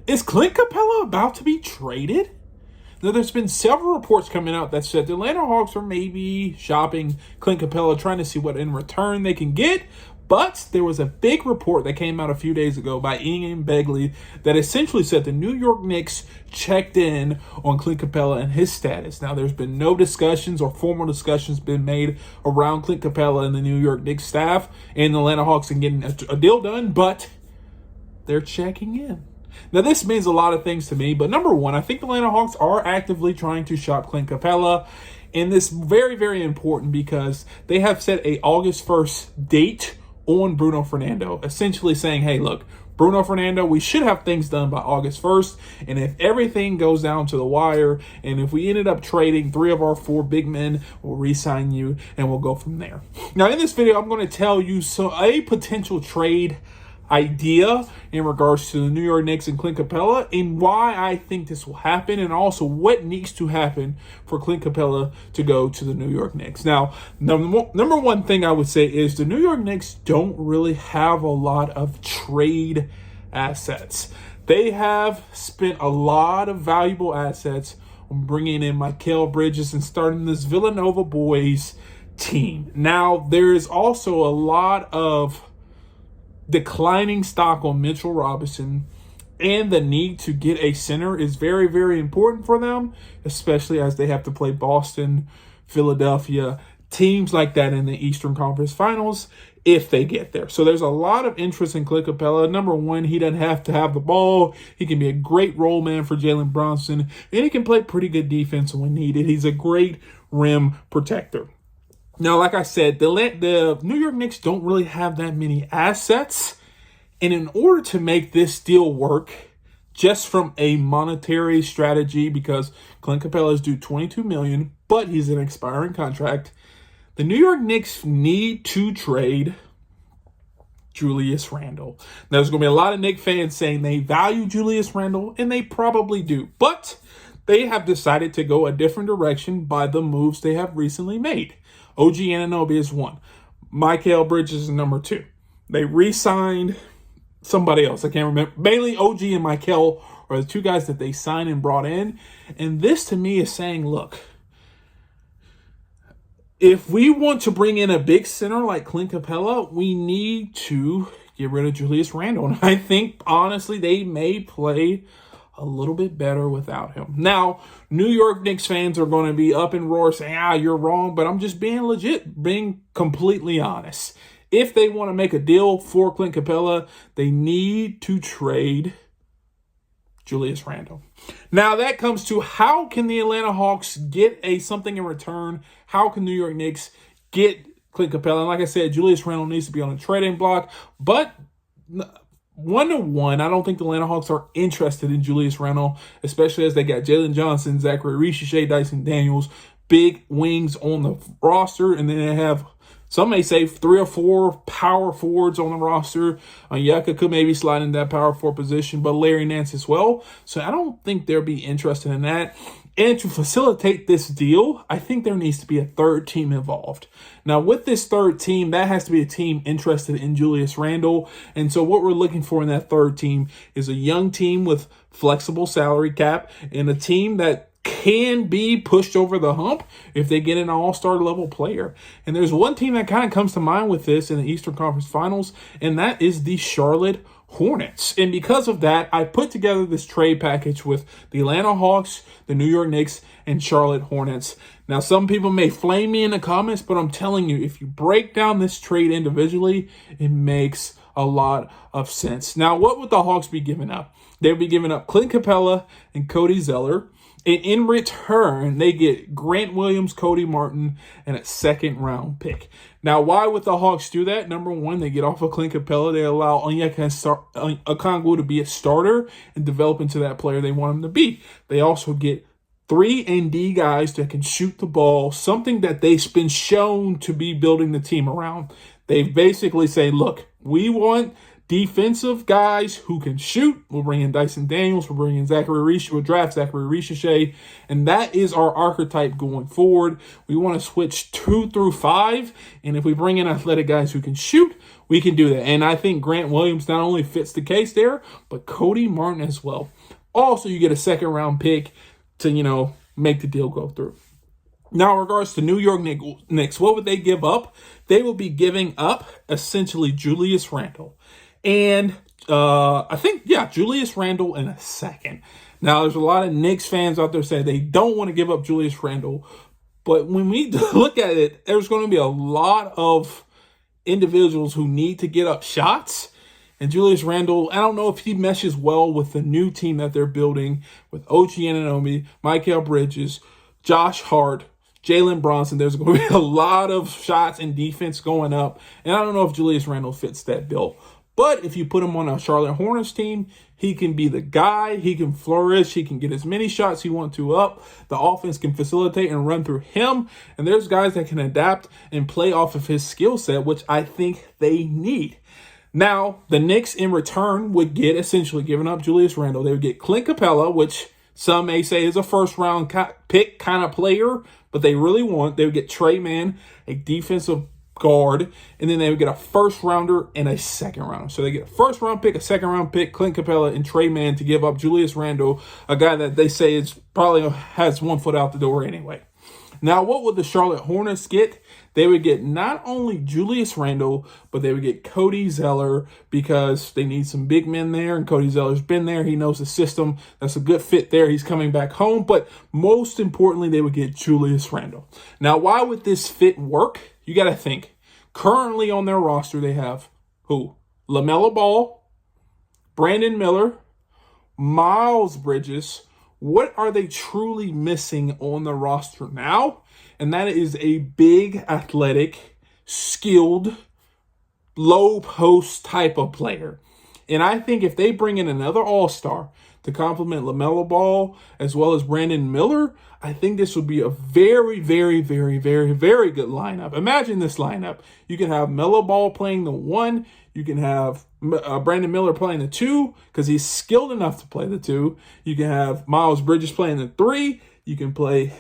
Is Clint Capela about to be traded? Now, there's been several reports coming out that said the Atlanta Hawks are maybe shopping Clint Capela, trying to see what in return they can get. But there was a big report that came out a few days ago by Ian Begley that essentially said the New York Knicks checked in on Clint Capela and his status. Now, there's been no discussions or formal discussions been made around Clint Capela and the New York Knicks staff and the Atlanta Hawks and getting a deal done, but they're checking in. Now, this means a lot of things to me, but number one, I think the Atlanta Hawks are actively trying to shop Clint Capela, and this is very, very important because they have set a August 1st date on Bruno Fernando, essentially saying, hey, look, Bruno Fernando, we should have things done by August 1st, and if everything goes down to the wire, and if we ended up trading 3 of our 4 big men, we'll re-sign you, and we'll go from there. Now, in this video, I'm going to tell you a potential trade idea in regards to the New York Knicks and Clint Capela and why I think this will happen, and also what needs to happen for Clint Capela to go to the New York Knicks. Now, number one thing I would say is the New York Knicks don't really have a lot of trade assets. They have spent a lot of valuable assets on bringing in Mikal Bridges and starting this Villanova boys team. Now, there is also a lot of declining stock on Mitchell Robinson, and the need to get a center is very, very important for them, especially as they have to play Boston, Philadelphia, teams like that in the Eastern Conference Finals if they get there. So there's a lot of interest in Clint Capela. Number one, he doesn't have to have the ball. He can be a great role man for Jalen Brunson, and he can play pretty good defense when needed. He's a great rim protector. Now, like I said, the New York Knicks don't really have that many assets. And in order to make this deal work, just from a monetary strategy, because Clint Capela is due $22 million, but he's an expiring contract, the New York Knicks need to trade Julius Randle. Now, there's going to be a lot of Knicks fans saying they value Julius Randle, and they probably do. But they have decided to go a different direction by the moves they have recently made. OG Anunoby is 1. Mikal Bridges is number 2. They re-signed somebody else. I can't remember. Mainly OG and Mikal are the 2 guys that they signed and brought in. And this to me is saying, look, if we want to bring in a big center like Clint Capela, we need to get rid of Julius Randle. And I think, honestly, they may play a little bit better without him. Now, New York Knicks fans are going to be up in roar saying, you're wrong, but I'm just being legit, being completely honest. If they want to make a deal for Clint Capela, they need to trade Julius Randle. Now, that comes to how can the Atlanta Hawks get something in return? How can New York Knicks get Clint Capela? And like I said, Julius Randle needs to be on the trading block, but 1-1, I don't think the Atlanta Hawks are interested in Julius Randle, especially as they got Jalen Johnson, Zachary Richer, Dyson Daniels, big wings on the roster, and then they have, some may say, 3 or 4 power forwards on the roster. Onyeka could maybe slide in that power forward position, but Larry Nance as well. So I don't think they'll be interested in that. And to facilitate this deal, I think there needs to be a third team involved. Now, with this third team, that has to be a team interested in Julius Randle. And so what we're looking for in that third team is a young team with flexible salary cap and a team that can be pushed over the hump if they get an all-star level player. And there's one team that kind of comes to mind with this in the Eastern Conference Finals, and that is the Charlotte Hornets. And because of that, I put together this trade package with the Atlanta Hawks, the New York Knicks, and Charlotte Hornets. Now, some people may flame me in the comments, but I'm telling you, if you break down this trade individually, it makes a lot of sense. Now, what would the Hawks be giving up? They would be giving up Clint Capela and Cody Zeller. And in return, they get Grant Williams, Cody Martin, and a 2nd-round pick. Now, why would the Hawks do that? Number one, they get off of Clint Capela. They allow Onyeka Okongwu to be a starter and develop into that player they want him to be. They also get 3 and D guys that can shoot the ball, something that they've been shown to be building the team around. They basically say, look, we want defensive guys who can shoot. We'll bring in Dyson Daniels. We'll bring in we'll draft Zachary Ricochet. And that is our archetype going forward. We want to switch 2 through 5. And if we bring in athletic guys who can shoot, we can do that. And I think Grant Williams not only fits the case there, but Cody Martin as well. Also, you get a second-round pick to, make the deal go through. Now, in regards to New York Knicks, what would they give up? They will be giving up, essentially, Julius Randle. And Julius Randle in a second. Now, there's a lot of Knicks fans out there saying they don't want to give up Julius Randle. But when we look at it, there's going to be a lot of individuals who need to get up shots. And Julius Randle, I don't know if he meshes well with the new team that they're building with OG Anunoby, Mikal Bridges, Josh Hart, Jalen Brunson. There's going to be a lot of shots and defense going up. And I don't know if Julius Randle fits that bill. But if you put him on a Charlotte Hornets team, he can be the guy. He can flourish. He can get as many shots he wants to up. The offense can facilitate and run through him. And there's guys that can adapt and play off of his skill set, which I think they need. Now, the Knicks in return would get, essentially giving up Julius Randle. They would get Clint Capela, which some may say is a first-round pick kind of player, but they really want. They would get Trey Mann, a defensive guard, and then they would get a first-rounder and a second-rounder. So they get a first-round pick, a second-round pick, Clint Capela, and Trey Mann to give up Julius Randle, a guy that they say is probably has 1 foot out the door anyway. Now, what would the Charlotte Hornets get? They would get not only Julius Randle, but they would get Cody Zeller because they need some big men there, and Cody Zeller's been there. He knows the system. That's a good fit there. He's coming back home. But most importantly, they would get Julius Randle. Now, why would this fit work? You got to think. Currently on their roster, they have who? LaMelo Ball, Brandon Miller, Miles Bridges. What are they truly missing on the roster now? And that is a big, athletic, skilled, low post type of player. And I think if they bring in another all-star to complement LaMelo Ball as well as Brandon Miller, I think this would be a very, very, very, very, very good lineup. Imagine this lineup. You can have Melo Ball playing the 1. You can have Brandon Miller playing the 2 because he's skilled enough to play the 2. You can have Miles Bridges playing the 3. You can play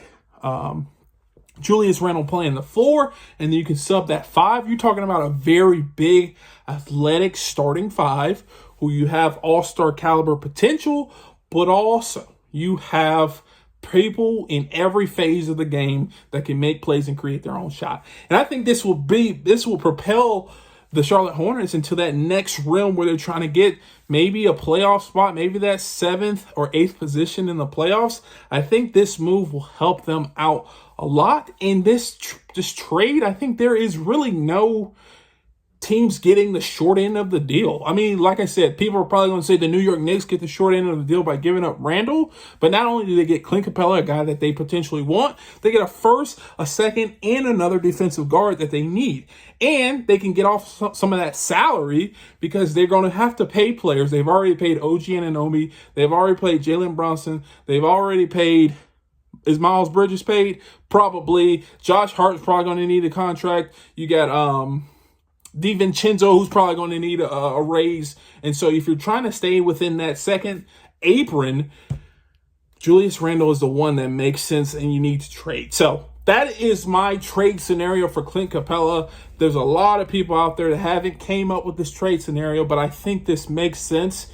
Julius Randle playing the 4. And then you can sub that 5. You're talking about a very big, athletic starting 5 who you have all-star caliber potential, but also you have people in every phase of the game that can make plays and create their own shot. And I think this will propel the Charlotte Hornets into that next realm where they're trying to get maybe a playoff spot, maybe that 7th or 8th position in the playoffs. I think this move will help them out a lot. In this trade, I think there is really no teams getting the short end of the deal. I mean, like I said, people are probably going to say the New York Knicks get the short end of the deal by giving up Randle, but not only do they get Clint Capela, a guy that they potentially want, they get a first, a second, and another defensive guard that they need. And they can get off some of that salary because they're going to have to pay players. They've already paid OG Anunoby. They've already paid Jalen Brunson. They've already paid... Is Miles Bridges paid? Probably. Josh Hart's probably going to need a contract. You got DiVincenzo, who's probably going to need a raise. And so if you're trying to stay within that second apron, Julius Randle is the one that makes sense and you need to trade. So that is my trade scenario for Clint Capela. There's a lot of people out there that haven't came up with this trade scenario, but I think this makes sense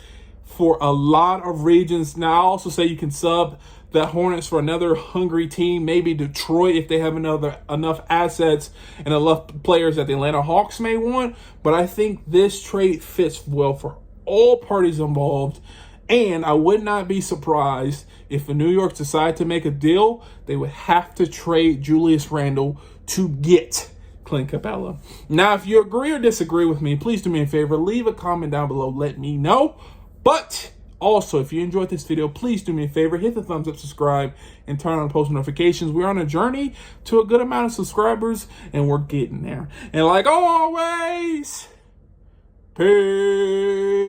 for a lot of regions. Now, I also say you can sub the Hornets for another hungry team, maybe Detroit if they have enough assets and enough players that the Atlanta Hawks may want. But I think this trade fits well for all parties involved. And I would not be surprised if the New York decide to make a deal, they would have to trade Julius Randle to get Clint Capela. Now, if you agree or disagree with me, please do me a favor. Leave a comment down below. Let me know. But also, if you enjoyed this video, please do me a favor. Hit the thumbs up, subscribe, and turn on post notifications. We're on a journey to a good amount of subscribers, and we're getting there. And like always, peace.